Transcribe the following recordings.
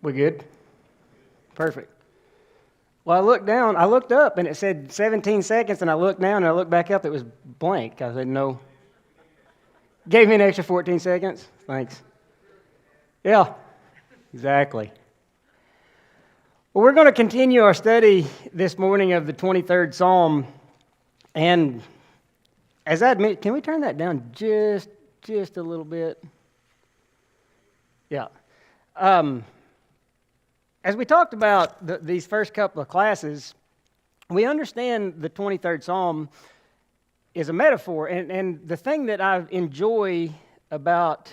We good? Perfect. Well, I looked up and it said 17 seconds, and I looked down and I looked back up, it was blank. I said, no. Gave me an extra 14 seconds. Thanks. Yeah, exactly. Well, we're going to continue our study this morning of the 23rd Psalm. And as I admit, can we turn that down just a little bit? Yeah. As we talked about these first couple of classes, we understand the 23rd Psalm is a metaphor. And the thing that I enjoy about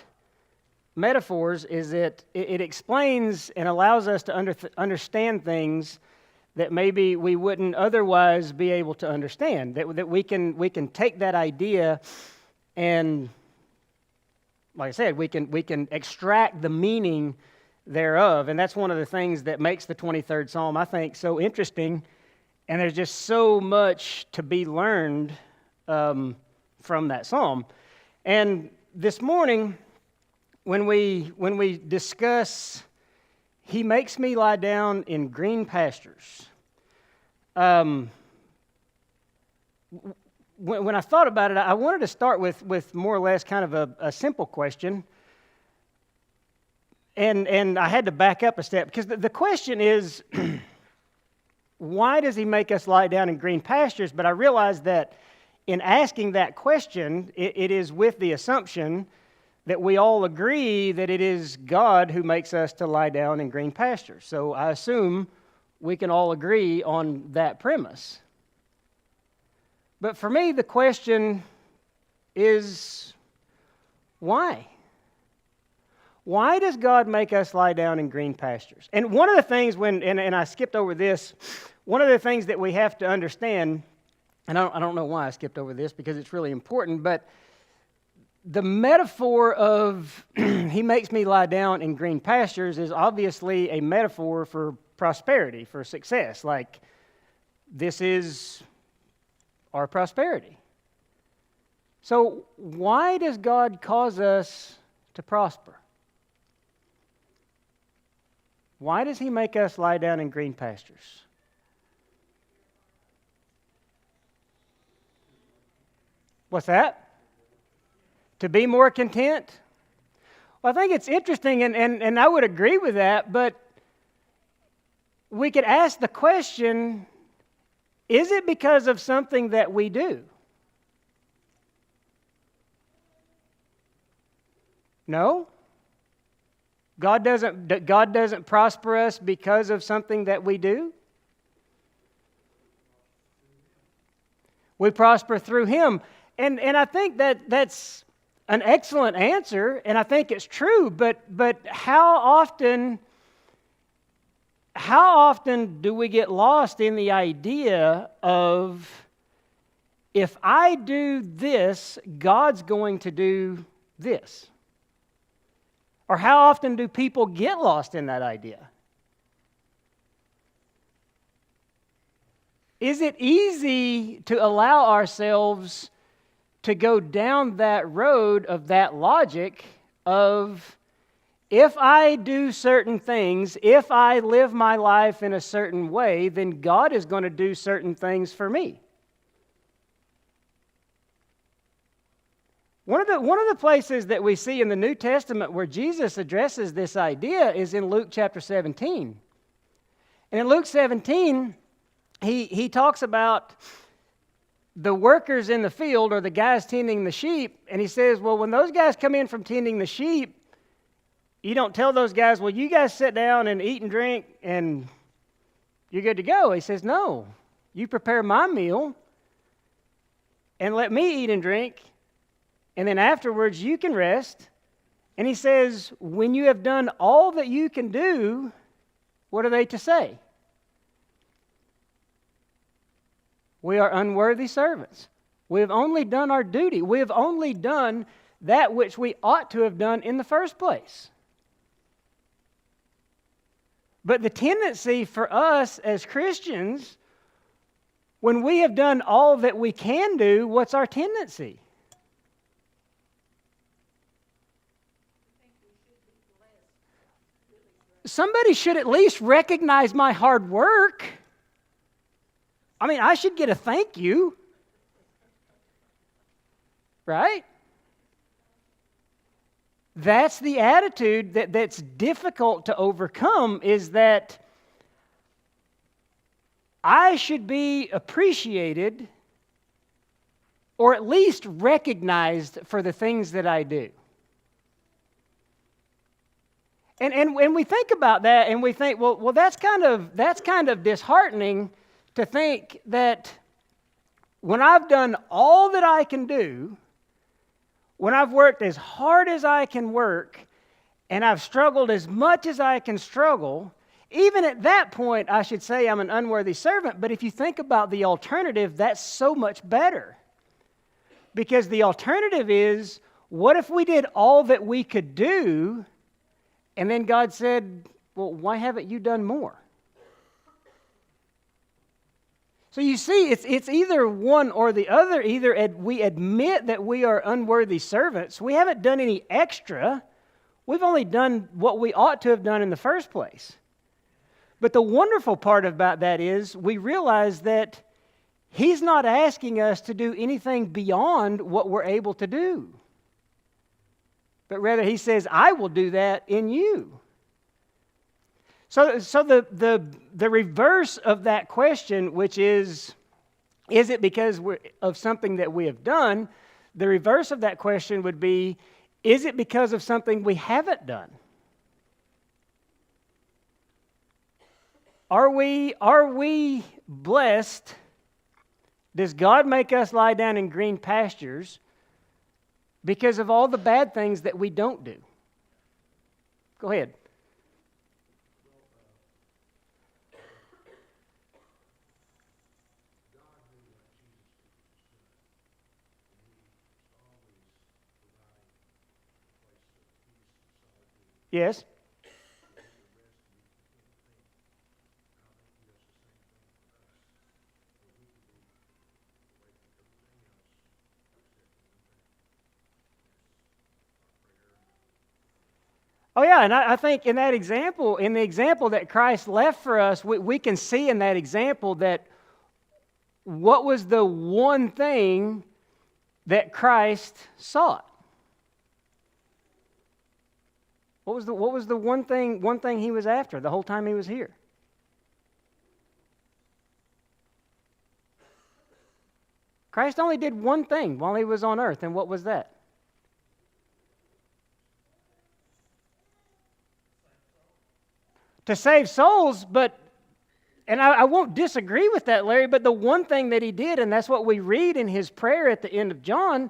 metaphors is that it explains and allows us to understand things that maybe we wouldn't otherwise be able to understand. That we can take that idea and, like I said, we can extract the meaning thereof. And that's one of the things that makes the 23rd Psalm, I think, so interesting. And there's just so much to be learned from that psalm. And this morning, when we discuss, He makes me lie down in green pastures. When I thought about it, I wanted to start with more or less kind of a simple question. And I had to back up a step, because the question is, why does He make us lie down in green pastures? But I realized that in asking that question, it is with the assumption that we all agree that it is God who makes us to lie down in green pastures. So I assume we can all agree on that premise. But for me, the question is, why? Why does God make us lie down in green pastures? And one of the things and I skipped over this, one of the things that we have to understand, and I don't know why I skipped over this because it's really important, but the metaphor of He makes me lie down in green pastures is obviously a metaphor for prosperity, for success. Like, this is our prosperity. So why does God cause us to prosper? Why does He make us lie down in green pastures? What's that? To be more content? Well, I think it's interesting, and I would agree with that, but we could ask the question, is it because of something that we do? No. God doesn't prosper us because of something that we do. We prosper through Him. And I think that's an excellent answer, and I think it's true, but how often do we get lost in the idea of, if I do this, God's going to do this? Or how often do people get lost in that idea? Is it easy to allow ourselves to go down that road of that logic of, if I do certain things, if I live my life in a certain way, then God is going to do certain things for me? One of the places that we see in the New Testament where Jesus addresses this idea is in Luke chapter 17. And in Luke 17, he talks about the workers in the field, or the guys tending the sheep, and he says, well, when those guys come in from tending the sheep, you don't tell those guys, well, you guys sit down and eat and drink and you're good to go. He says, no, you prepare my meal and let me eat and drink, and then afterwards you can rest. And he says, when you have done all that you can do, what are they to say? We are unworthy servants. We have only done our duty. We have only done that which we ought to have done in the first place. But the tendency for us as Christians, when we have done all that we can do, what's our tendency? somebody should at least recognize my hard work. I mean, I should get a thank you. Right? That's the attitude that's difficult to overcome, is that I should be appreciated or at least recognized for the things that I do. And we think about that and we think, well, that's kind of disheartening to think that when I've done all that I can do, when I've worked as hard as I can work, and I've struggled as much as I can struggle, even at that point, I should say I'm an unworthy servant. But if you think about the alternative, that's so much better. Because the alternative is, what if we did all that we could do, and then God said, well, why haven't you done more? So you see, it's either one or the other. Either we admit that we are unworthy servants. We haven't done any extra. We've only done what we ought to have done in the first place. But the wonderful part about that is we realize that He's not asking us to do anything beyond what we're able to do. But rather He says, I will do that in you. So the reverse of that question, which is it because of something that we have done? The reverse of that question would be, is it because of something we haven't done? Are we blessed? Does God make us lie down in green pastures because of all the bad things that we don't do? Go ahead. Yes. Oh yeah, and I think in the example that Christ left for us, we can see in that example that what was the one thing that Christ sought? What was the one thing He was after the whole time He was here? Christ only did one thing while He was on earth, and what was that? To save souls, and I won't disagree with that, Larry, but the one thing that He did, and that's what we read in His prayer at the end of John,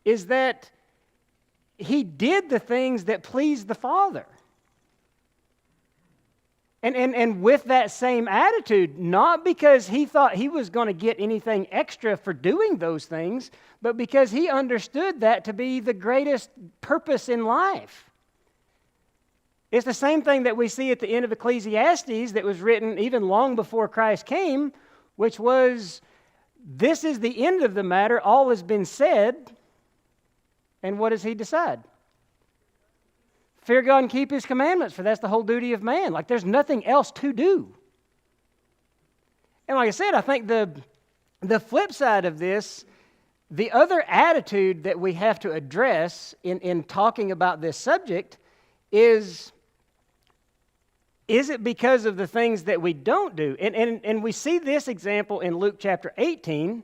is that He did the things that pleased the Father. And with that same attitude, not because He thought He was going to get anything extra for doing those things, but because He understood that to be the greatest purpose in life. It's the same thing that we see at the end of Ecclesiastes that was written even long before Christ came, which was, this is the end of the matter, all has been said, and what does He decide? Fear God and keep His commandments, for that's the whole duty of man. Like there's nothing else to do. And like I said, I think the flip side of this, the other attitude that we have to address in talking about this subject is it because of the things that we don't do? And we see this example in Luke chapter 18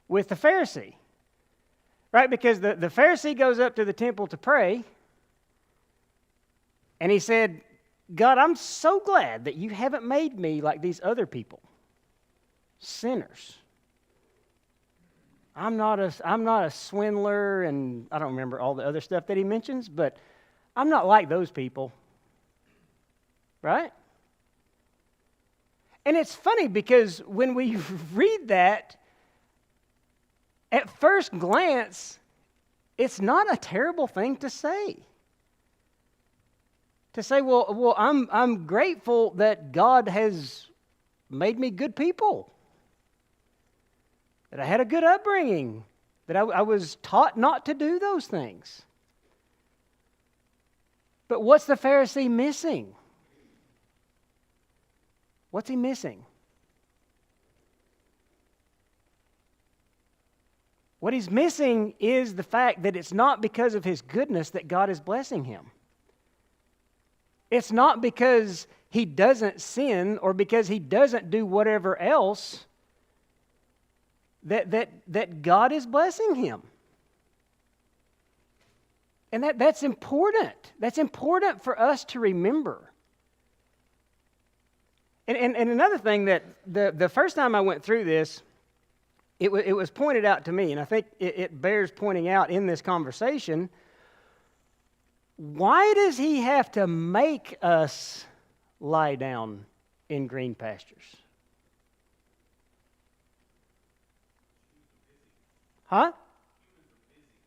with the Pharisee. Right? Because the Pharisee goes up to the temple to pray, and he said, God, I'm so glad that you haven't made me like these other people, sinners. I'm not a swindler, and I don't remember all the other stuff that he mentions, but I'm not like those people. Right? And it's funny because when we read that, at first glance, it's not a terrible thing to say. To say, well, I'm grateful that God has made me good people, that I had a good upbringing, that I was taught not to do those things. But what's the Pharisee missing? What's he missing? What he's missing is the fact that it's not because of his goodness that God is blessing him. It's not because he doesn't sin or because he doesn't do whatever else that God is blessing him. And that's important. That's important for us to remember. And another thing that the first time I went through this, it was pointed out to me, and I think it bears pointing out in this conversation. Why does he have to make us lie down in green pastures? Huh?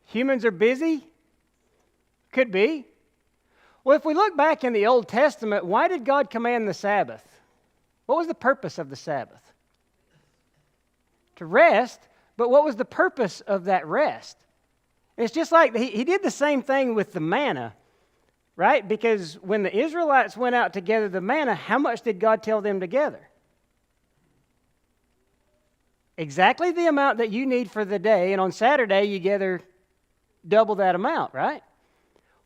Humans are busy? Could be. Well, if we look back in the Old Testament, why did God command the Sabbath? What was the purpose of the Sabbath? To rest, but what was the purpose of that rest? And it's just like he did the same thing with the manna, right? Because when the Israelites went out to gather the manna, how much did God tell them to gather? Exactly the amount that you need for the day, and on Saturday you gather double that amount, right?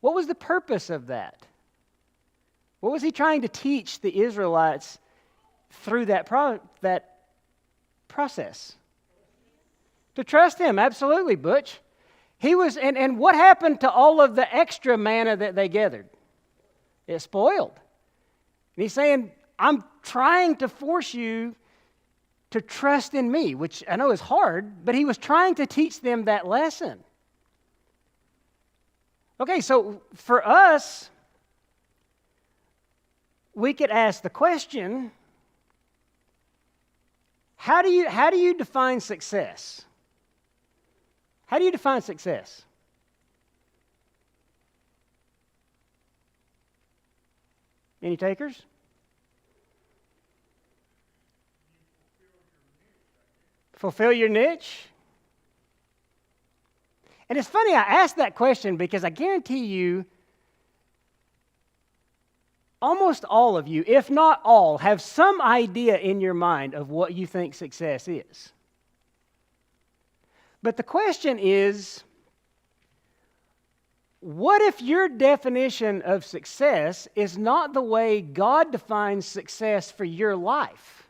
What was the purpose of that? What was he trying to teach the Israelites through that process? To trust him, absolutely, Butch. He was, and what happened to all of the extra manna that they gathered? It spoiled. And he's saying, I'm trying to force you to trust in me, which I know is hard, but he was trying to teach them that lesson. Okay, so for us, we could ask the question, how do you define success? How do you define success? Any takers? Fulfill your niche? And it's funny I asked that question because I guarantee you, almost all of you, if not all, have some idea in your mind of what you think success is. But the question is, what if your definition of success is not the way God defines success for your life?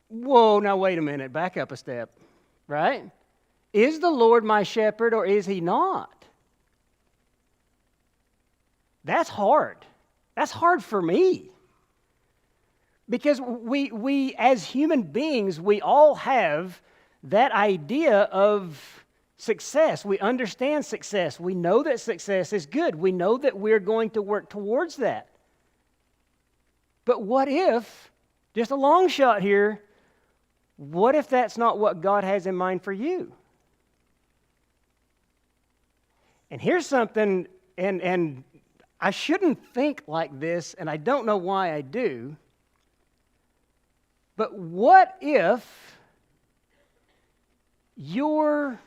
Whoa, now wait a minute, back up a step, right? Is the Lord my shepherd or is he not? That's hard. That's hard for me. Because we as human beings, we all have that idea of success. We understand success. We know that success is good. We know that we're going to work towards that. But what if, just a long shot here, what if that's not what God has in mind for you? And here's something, and I shouldn't think like this, and I don't know why I do, but what if your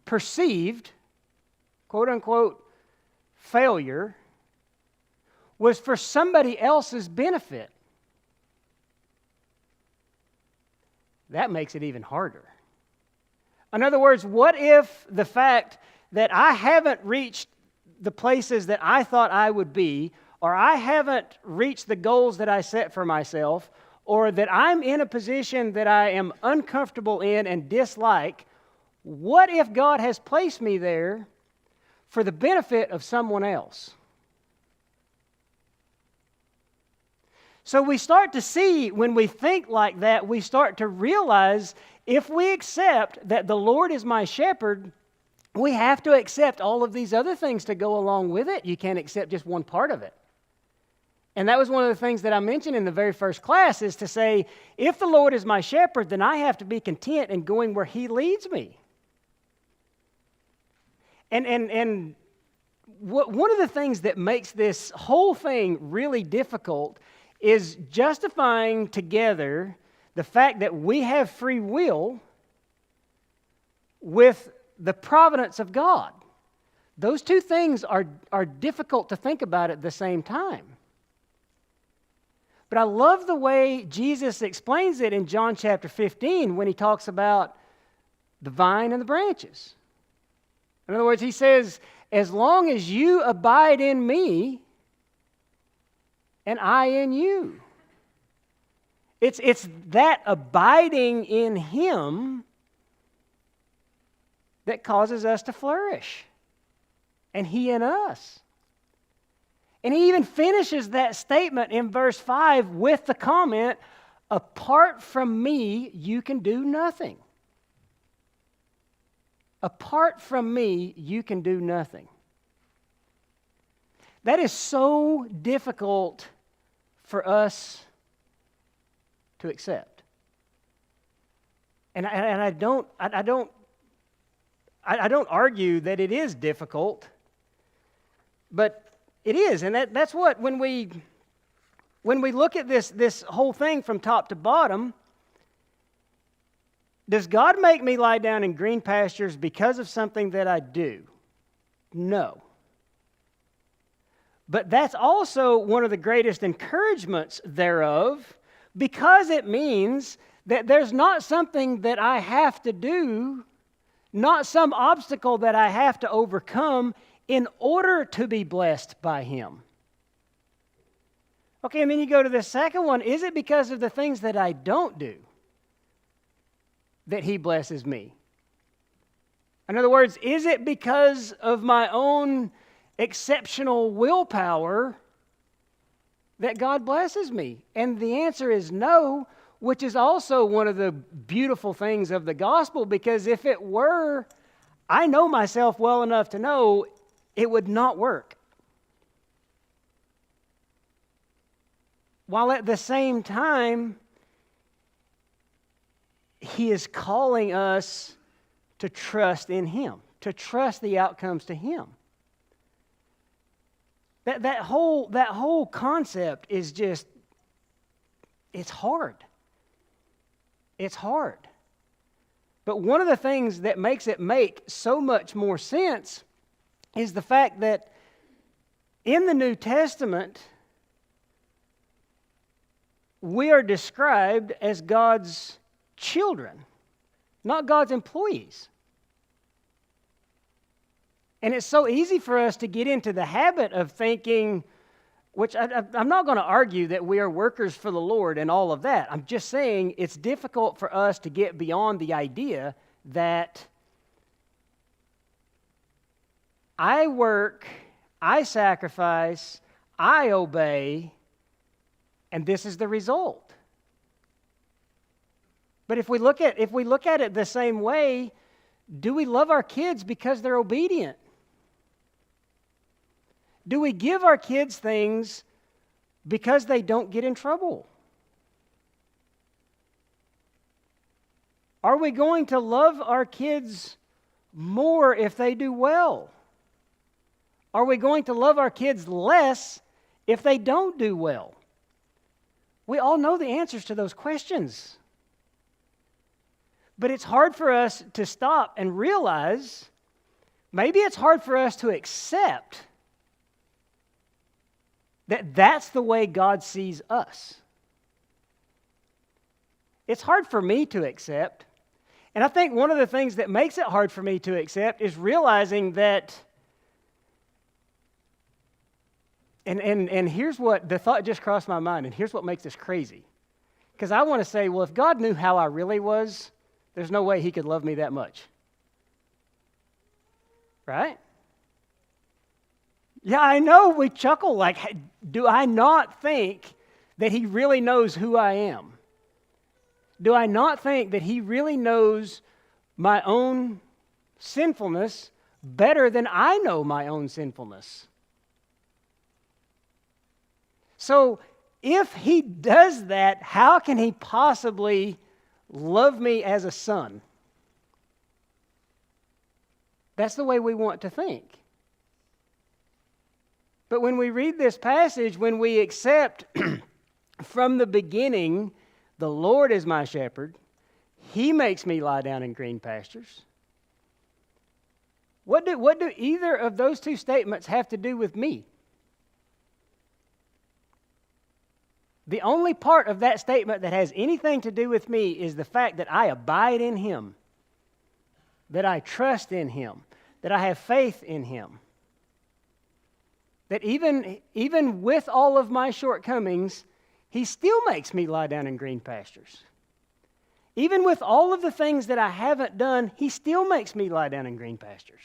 perceived, quote-unquote, failure was for somebody else's benefit? That makes it even harder. In other words, what if the fact that I haven't reached the places that I thought I would be, or I haven't reached the goals that I set for myself, or that I'm in a position that I am uncomfortable in and dislike, what if God has placed me there for the benefit of someone else? So we start to see, when we think like that, we start to realize if we accept that the Lord is my shepherd, we have to accept all of these other things to go along with it. You can't accept just one part of it. And that was one of the things that I mentioned in the very first class, is to say, if the Lord is my shepherd, then I have to be content in going where he leads me. And one of the things that makes this whole thing really difficult is justifying together the fact that we have free will with the providence of God. Those two things are difficult to think about at the same time. But I love the way Jesus explains it in John chapter 15 when he talks about the vine and the branches. In other words, he says, as long as you abide in me and I in you. It's that abiding in him that causes us to flourish. And he in us. And he even finishes that statement in verse 5 with the comment, apart from me, you can do nothing. Apart from me, you can do nothing. That is so difficult for us to accept. And I don't argue that it is difficult, but it is, and that's what when we look at this whole thing from top to bottom, does God make me lie down in green pastures because of something that I do? No. But that's also one of the greatest encouragements thereof, because it means that there's not something that I have to do, not some obstacle that I have to overcome in order to be blessed by him. Okay, and then you go to the second one. Is it because of the things that I don't do that he blesses me? In other words, is it because of my own exceptional willpower that God blesses me? And the answer is no, which is also one of the beautiful things of the gospel, because if it were, I know myself well enough to know it would not work. While at the same time, he is calling us to trust in him, to trust the outcomes to him. That whole concept is just, it's hard. It's hard. But one of the things that makes it make so much more sense is the fact that in the New Testament, we are described as God's children, not God's employees. And it's so easy for us to get into the habit of thinking, which I'm not going to argue that we are workers for the Lord and all of that. I'm just saying it's difficult for us to get beyond the idea that I work, I sacrifice, I obey, and this is the result. But if we look at it the same way, do we love our kids because they're obedient? Do we give our kids things because they don't get in trouble? Are we going to love our kids more if they do well? Are we going to love our kids less if they don't do well? We all know the answers to those questions. But it's hard for us to stop and realize, maybe it's hard for us to accept that that's the way God sees us. It's hard for me to accept. And I think one of the things that makes it hard for me to accept is realizing that, and here's what, the thought just crossed my mind, and here's what makes this crazy. Because I want to say, well, if God knew how I really was, there's no way he could love me that much. Right? Yeah, I know we chuckle like, hey, do I not think that he really knows who I am? Do I not think that he really knows my own sinfulness better than I know my own sinfulness? So if he does that, how can he possibly love me as a son? That's the way we want to think. But when we read this passage, when we accept from the beginning, the Lord is my shepherd, he makes me lie down in green pastures, What do either of those two statements have to do with me? The only part of that statement that has anything to do with me is the fact that I abide in Him, that I trust in Him, that I have faith in Him. That even with all of my shortcomings, He still makes me lie down in green pastures. Even with all of the things that I haven't done, He still makes me lie down in green pastures.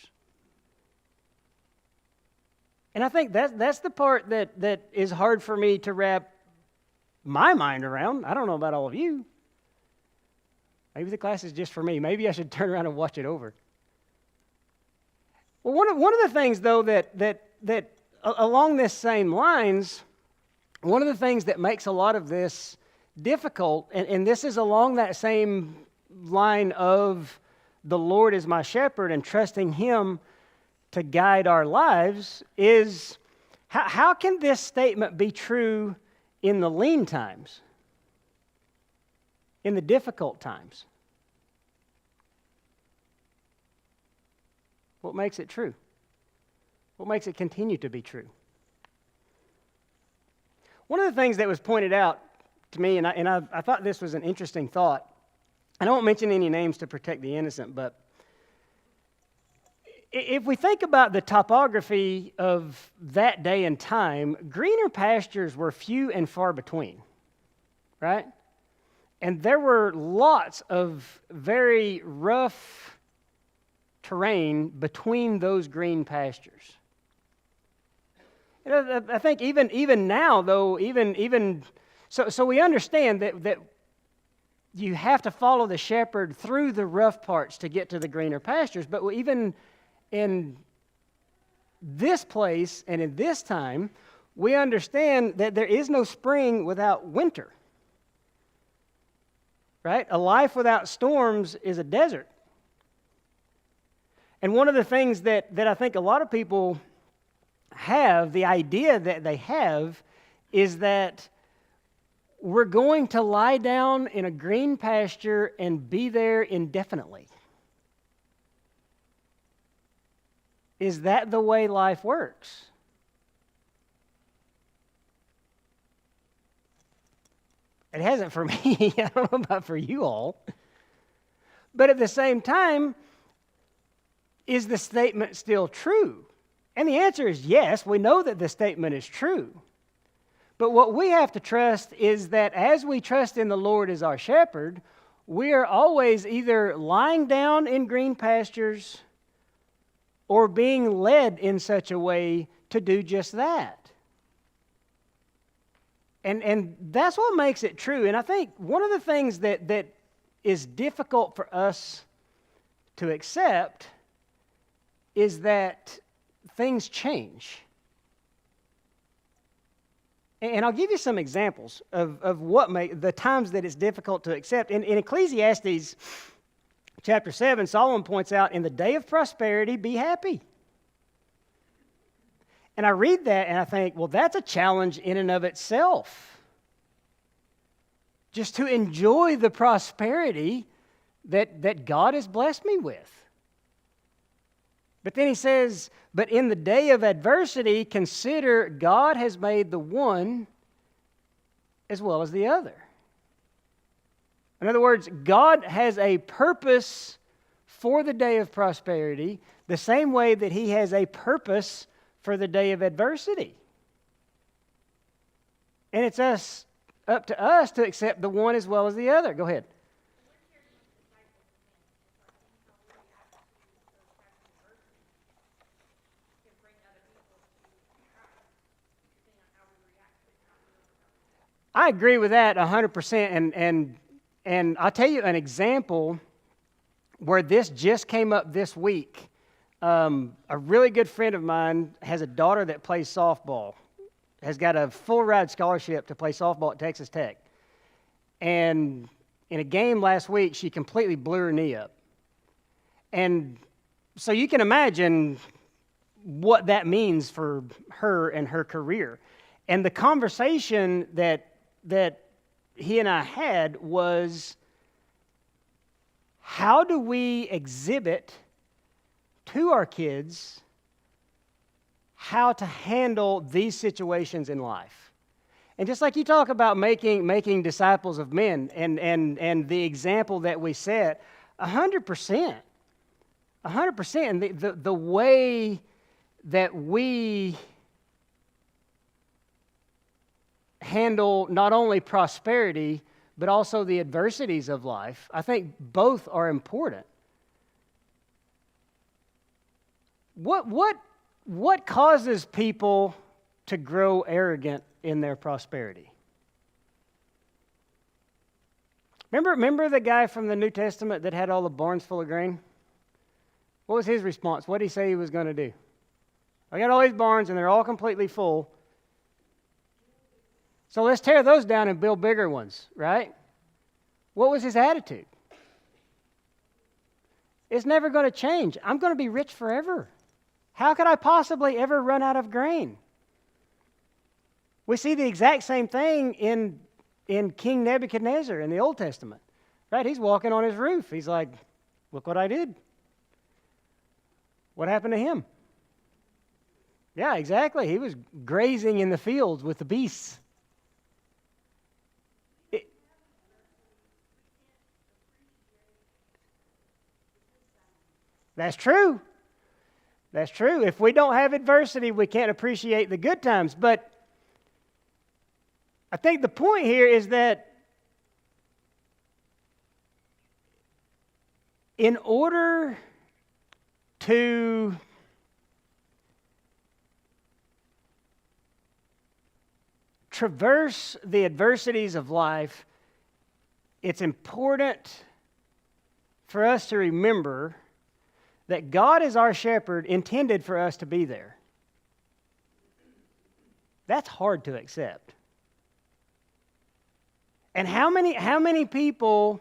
And I think that's the part that is hard for me to wrap my mind around. I don't know about all of you. Maybe the class is just for me. Maybe I should turn around and watch it over. Well, one of the things, though, that along this same lines, one of the things that makes a lot of this difficult, and this is along that same line of the Lord is my shepherd and trusting Him to guide our lives, is how can this statement be true in the lean times, in the difficult times? What makes it true? What makes it continue to be true? One of the things that was pointed out to me, and I thought this was an interesting thought, and I won't mention any names to protect the innocent, but if we think about the topography of that day and time, greener pastures were few and far between, right? And there were lots of very rough terrain between those green pastures. You know, I think even now, though, so we understand that you have to follow the shepherd through the rough parts to get to the greener pastures, but even in this place and in this time, we understand that there is no spring without winter. Right? A life without storms is a desert. And one of the things that I think a lot of people have, the idea that they have, is that we're going to lie down in a green pasture and be there indefinitely. Is that the way life works? It hasn't for me. I don't know about for you all. But at the same time, is the statement still true? And the answer is yes. We know that the statement is true. But what we have to trust is that as we trust in the Lord as our shepherd, we are always either lying down in green pastures or being led in such a way to do just that. And that's what makes it true. And I think one of the things that is difficult for us to accept is that things change. And I'll give you some examples of what the times that it's difficult to accept. In Ecclesiastes chapter 7, Solomon points out, in the day of prosperity, be happy. And I read that and I think, well, that's a challenge in and of itself. Just to enjoy the prosperity that God has blessed me with. But then he says, but in the day of adversity, consider God has made the one as well as the other. In other words, God has a purpose for the day of prosperity the same way that He has a purpose for the day of adversity. And it's up to us to accept the one as well as the other. Go ahead. I agree with that 100%, and I'll tell you an example where this just came up this week. A really good friend of mine has a daughter that plays softball, has got a full ride scholarship to play softball at Texas Tech. And in a game last week, she completely blew her knee up. And so you can imagine what that means for her and her career. And the conversation that he and I had was, how do we exhibit to our kids how to handle these situations in life. And just like you talk about making disciples of men and the example that we set, 100%. 100%. The way that we handle not only prosperity, but also the adversities of life, I think both are important. What causes people to grow arrogant in their prosperity? Remember the guy from the New Testament that had all the barns full of grain? What was his response? What did he say he was going to do? I got all these barns and they're all completely full. So let's tear those down and build bigger ones, right? What was his attitude? It's never going to change. I'm going to be rich forever. How could I possibly ever run out of grain? We see the exact same thing in King Nebuchadnezzar in the Old Testament, right? He's walking on his roof. He's like, look what I did. What happened to him? Yeah, exactly. He was grazing in the fields with the beasts. That's true. That's true. If we don't have adversity, we can't appreciate the good times. But I think the point here is that in order to traverse the adversities of life, it's important for us to remember that God is our shepherd, intended for us to be there. That's hard to accept. And how many people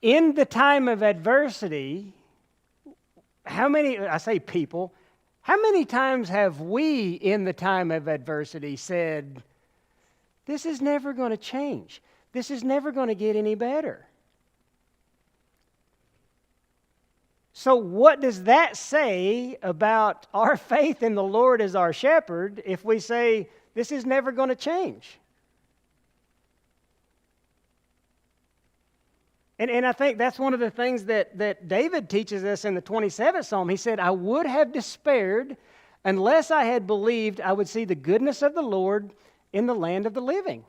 in the time of adversity, how many times have we in the time of adversity said, this is never going to change. This is never going to get any better. So what does that say about our faith in the Lord as our shepherd if we say this is never going to change? And I think that's one of the things that David teaches us in the 27th Psalm. He said, I would have despaired unless I had believed I would see the goodness of the Lord in the land of the living.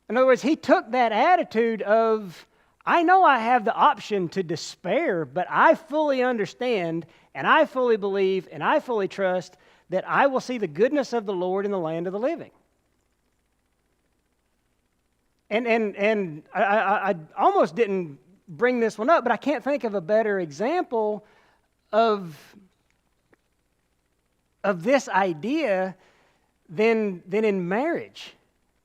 In other words, he took that attitude of, I know I have the option to despair, but I fully understand and I fully believe and I fully trust that I will see the goodness of the Lord in the land of the living. And I almost didn't bring this one up, but I can't think of a better example of this idea than in marriage.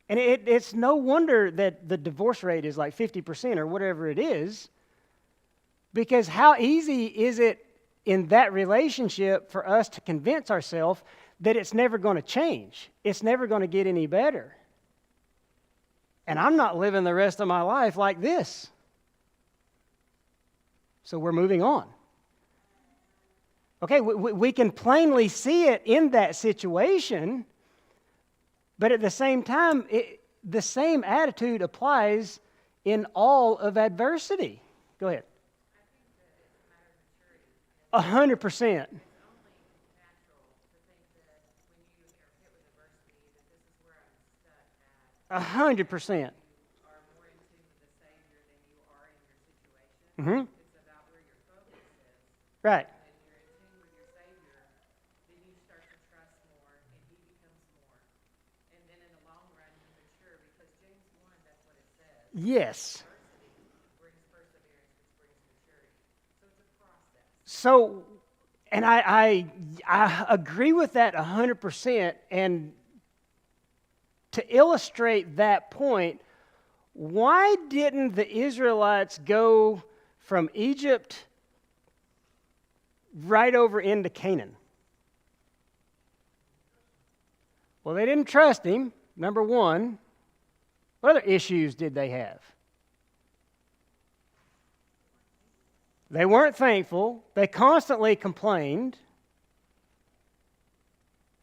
And it's no wonder that the divorce rate is like 50% or whatever it is, because how easy is it in that relationship for us to convince ourselves that it's never going to change, it's never going to get any better. And I'm not living the rest of my life like this. So we're moving on. Okay, we can plainly see it in that situation, but at the same time, the same attitude applies in all of adversity. Go ahead. I think that it's a matter of maturity. 100%. 100%. Are more in tune with the Savior than you are in your situation. Mm-hmm. It's about where your focus is. Right. When you're in tune with your Savior, then you start to trust more, and He becomes more. And then in the long run, you mature, because James 1, that's what it says. Yes. Adversity brings perseverance, which brings maturity. So it's a process. So, and I agree with that 100%, and to illustrate that point, why didn't the Israelites go from Egypt right over into Canaan? Well, they didn't trust him, number one. What other issues did they have? They weren't thankful. They constantly complained.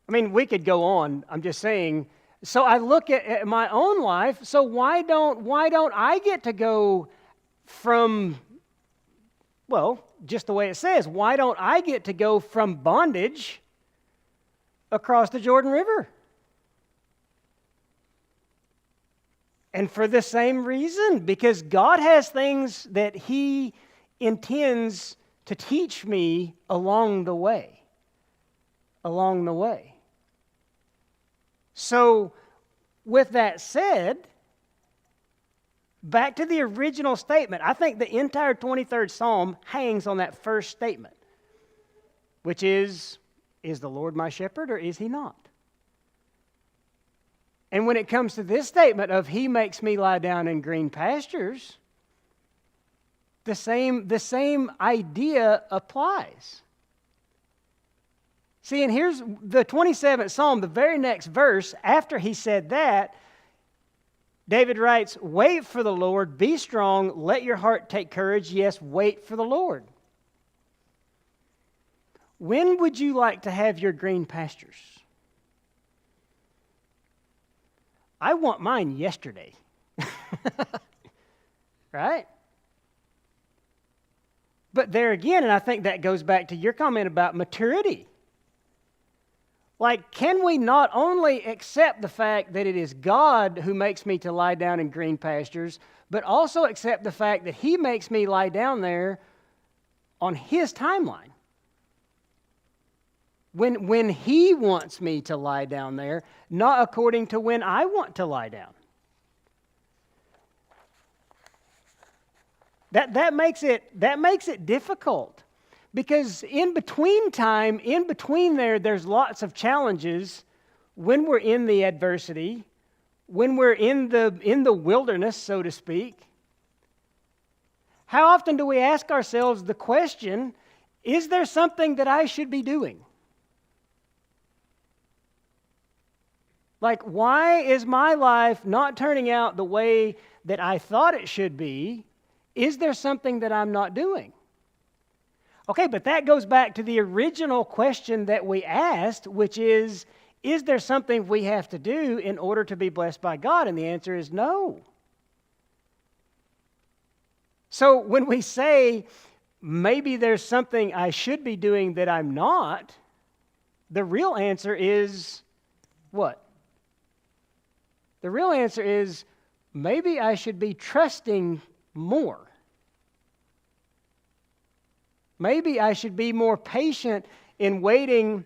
I mean, we could go on. I'm just saying. So I look at my own life. So why don't I get to go from, well, just the way it says, why don't I get to go from bondage across the Jordan River? And for the same reason, because God has things that He intends to teach me along the way. Along the way. So, with that said, back to the original statement, I think the entire 23rd Psalm hangs on that first statement, which is the Lord my shepherd or is He not? And when it comes to this statement of He makes me lie down in green pastures, the same idea applies. See, and here's the 27th Psalm, the very next verse, after he said that, David writes, "Wait for the Lord, be strong, let your heart take courage, yes, wait for the Lord." When would you like to have your green pastures? I want mine yesterday. Right? But there again, and I think that goes back to your comment about maturity. Like, can we not only accept the fact that it is God who makes me to lie down in green pastures, but also accept the fact that He makes me lie down there on His timeline? When He wants me to lie down there, not according to when I want to lie down. That makes it difficult. Because in between there's lots of challenges when we're in the adversity, when we're in the wilderness, so to speak. How often do we ask ourselves the question, is there something that I should be doing? Like, why is my life not turning out the way that I thought it should be? Is there something that I'm not doing? Okay, but that goes back to the original question that we asked, which is there something we have to do in order to be blessed by God? And the answer is no. So when we say, maybe there's something I should be doing that I'm not, the real answer is what? The real answer is, maybe I should be trusting more. Maybe I should be more patient in waiting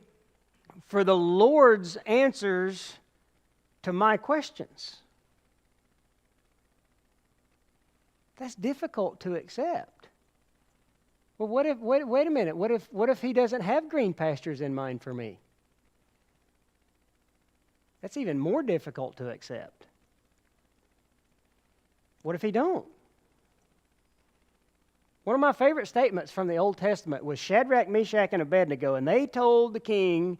for the Lord's answers to my questions. That's difficult to accept. Well, wait a minute, what if He doesn't have green pastures in mind for me? That's even more difficult to accept. What if He don't? One of my favorite statements from the Old Testament was Shadrach, Meshach, and Abednego, and they told the king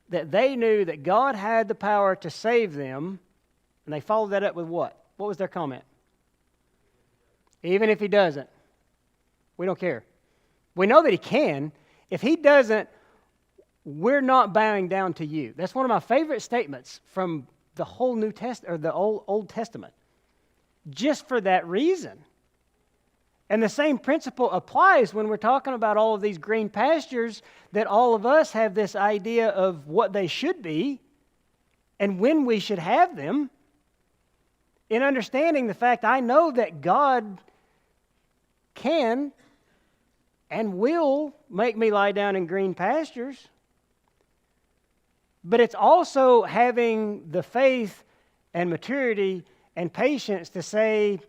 that they knew that God had the power to save them, and they followed that up with what? What was their comment? Even if He doesn't, we don't care. We know that He can. If He doesn't, we're not bowing down to you. That's one of my favorite statements from the whole New Testament, or the Old Testament, just for that reason. And the same principle applies when we're talking about all of these green pastures, that all of us have this idea of what they should be and when we should have them. In understanding the fact I know that God can and will make me lie down in green pastures, but it's also having the faith and maturity and patience to say,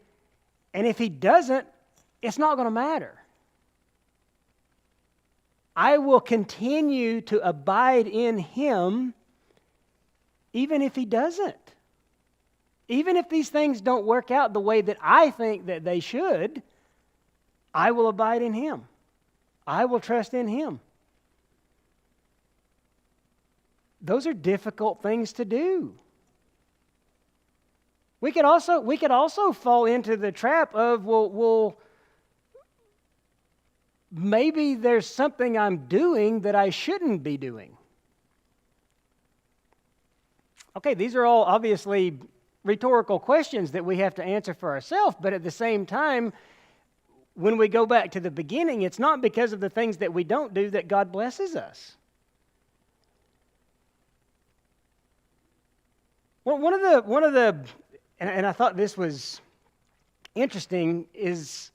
and if He doesn't, it's not going to matter. I will continue to abide in Him even if He doesn't. Even if these things don't work out the way that I think that they should, I will abide in Him. I will trust in Him. Those are difficult things to do. We could also fall into the trap of, well, maybe there's something I'm doing that I shouldn't be doing. Okay, these are all obviously rhetorical questions that we have to answer for ourselves, but at the same time, when we go back to the beginning, it's not because of the things that we don't do that God blesses us. Well, one of the, and I thought this was interesting, is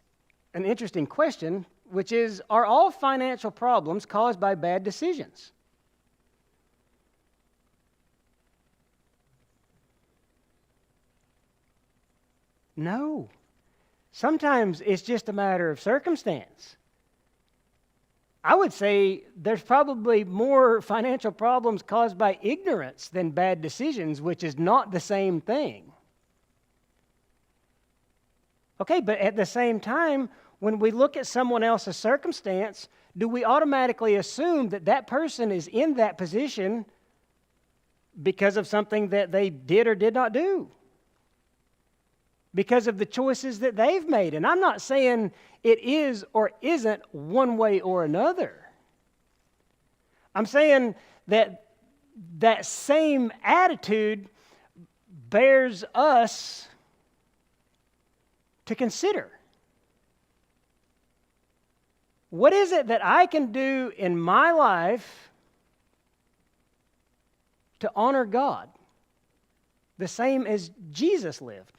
an interesting question, which is, are all financial problems caused by bad decisions? No. Sometimes it's just a matter of circumstance. I would say there's probably more financial problems caused by ignorance than bad decisions, which is not the same thing. Okay, but at the same time, when we look at someone else's circumstance, do we automatically assume that that person is in that position because of something that they did or did not do? Because of the choices that they've made. And I'm not saying it is or isn't one way or another. I'm saying that that same attitude bears us to consider. What is it that I can do in my life to honor God, the same as Jesus lived?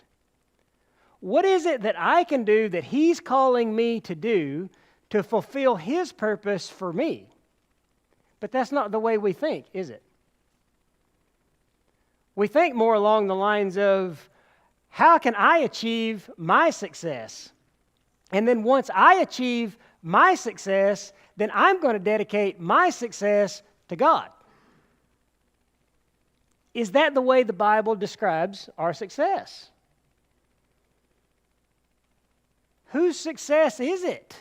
What is it that I can do that He's calling me to do to fulfill His purpose for me? But that's not the way we think, is it? We think more along the lines of, how can I achieve my success? And then once I achieve my success, then I'm going to dedicate my success to God. Is that the way the Bible describes our success? Whose success is it?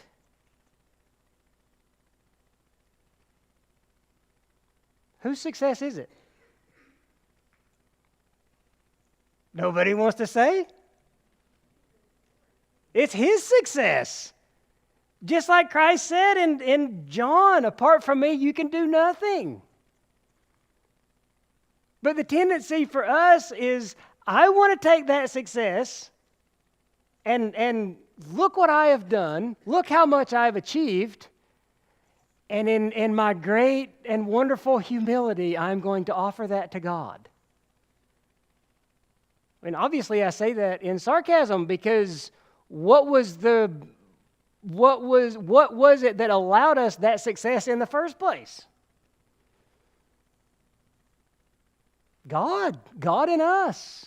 Whose success is it? Nobody wants to say? It's His success. Just like Christ said in John, apart from me, you can do nothing. But the tendency for us is, I want to take that success and look what I have done, look how much I've achieved, and in my great and wonderful humility, I'm going to offer that to God. And obviously I say that in sarcasm, because what was it that allowed us that success in the first place? God in us,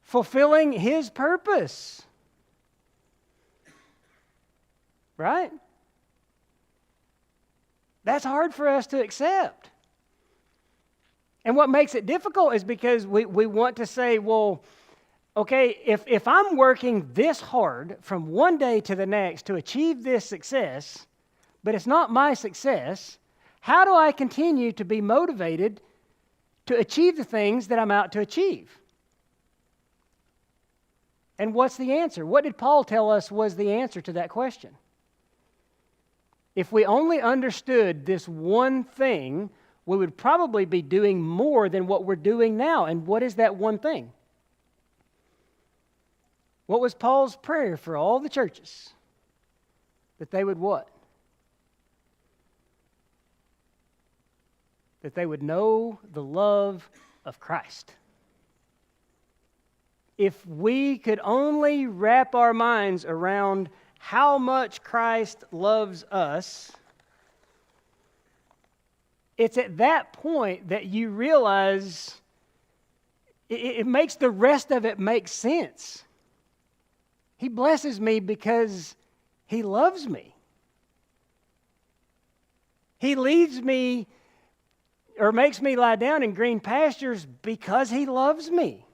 fulfilling His purpose. Right? That's hard for us to accept. And what makes it difficult is because we want to say, well, okay, if I'm working this hard from one day to the next to achieve this success, but it's not my success, how do I continue to be motivated to achieve the things that I'm out to achieve? And what's the answer? What did Paul tell us was the answer to that question? If we only understood this one thing, we would probably be doing more than what we're doing now. And what is that one thing? What was Paul's prayer for all the churches? That they would what? That they would know the love of Christ. If we could only wrap our minds around how much Christ loves us, it's at that point that you realize it makes the rest of it make sense. He blesses me because He loves me. He leads me or makes me lie down in green pastures because He loves me.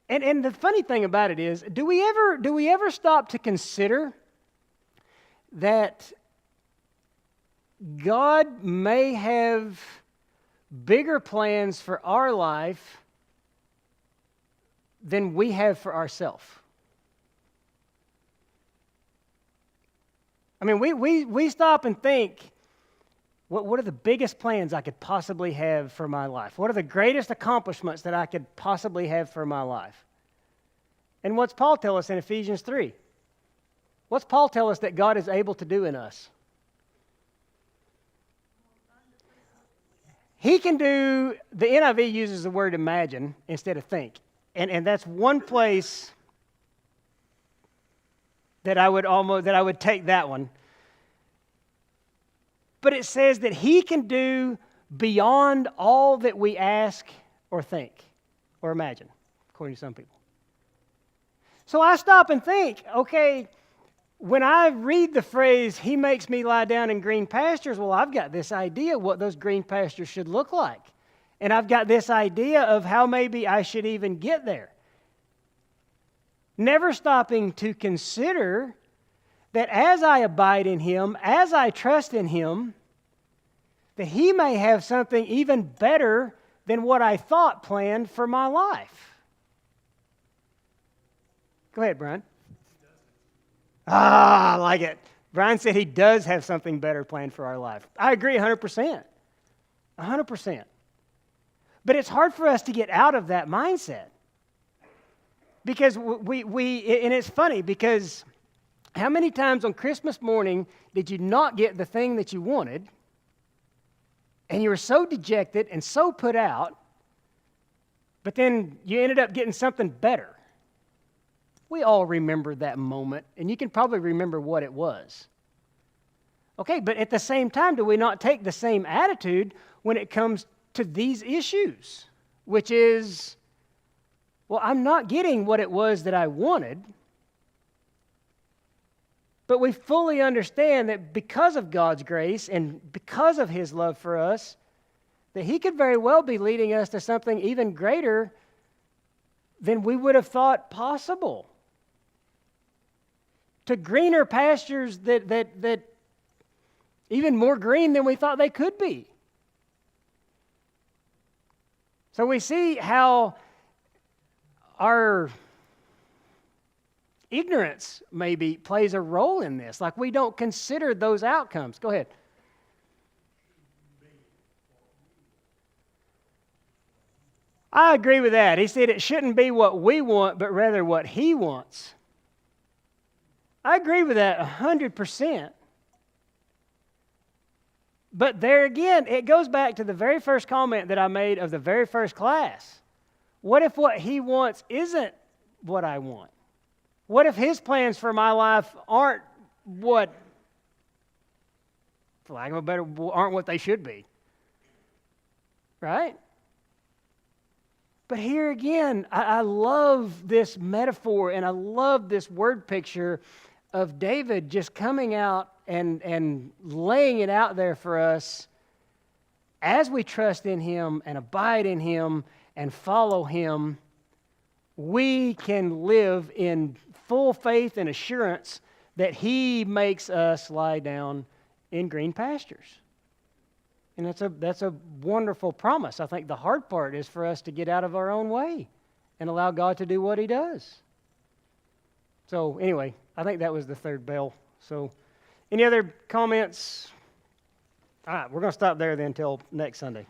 And the funny thing about it is, do we ever stop to consider that God may have bigger plans for our life than we have for ourselves? I mean, we stop and think, what are the biggest plans I could possibly have for my life? What are the greatest accomplishments that I could possibly have for my life? And what's Paul tell us in Ephesians 3? What's Paul tell us that God is able to do in us? He can do, the NIV uses the word imagine instead of think. And that's one place that I would take that one. But it says that He can do beyond all that we ask or think or imagine, according to some people. So I stop and think, okay, when I read the phrase, He makes me lie down in green pastures, well, I've got this idea what those green pastures should look like. And I've got this idea of how maybe I should even get there. Never stopping to consider that as I abide in Him, as I trust in Him, that He may have something even better than what I thought planned for my life. Go ahead, Brian. I like it. Brian said he does have something better planned for our life. I agree 100%. 100%. But it's hard for us to get out of that mindset. Because and it's funny because how many times on Christmas morning did you not get the thing that you wanted, and you were so dejected and so put out, but then you ended up getting something better? We all remember that moment, and you can probably remember what it was. Okay, but at the same time, do we not take the same attitude when it comes to these issues, which is, well, I'm not getting what it was that I wanted, but we fully understand that because of God's grace and because of His love for us, that He could very well be leading us to something even greater than we would have thought possible. To greener pastures that even more green than we thought they could be. So we see how our ignorance maybe plays a role in this. Like we don't consider those outcomes. Go ahead. I agree with that. He said it shouldn't be what we want, but rather what He wants. I agree with that 100%. But there again, it goes back to the very first comment that I made of the very first class. What if what He wants isn't what I want? What if His plans for my life aren't what, for lack of a better, aren't what they should be? Right? But here again, I love this metaphor and I love this word picture of David just coming out and laying it out there for us as we trust in Him and abide in Him and follow Him. We can live in full faith and assurance that He makes us lie down in green pastures. And that's a wonderful promise. I think the hard part is for us to get out of our own way and allow God to do what He does. So anyway, I think that was the third bell. So any other comments? All right, we're going to stop there then until next Sunday.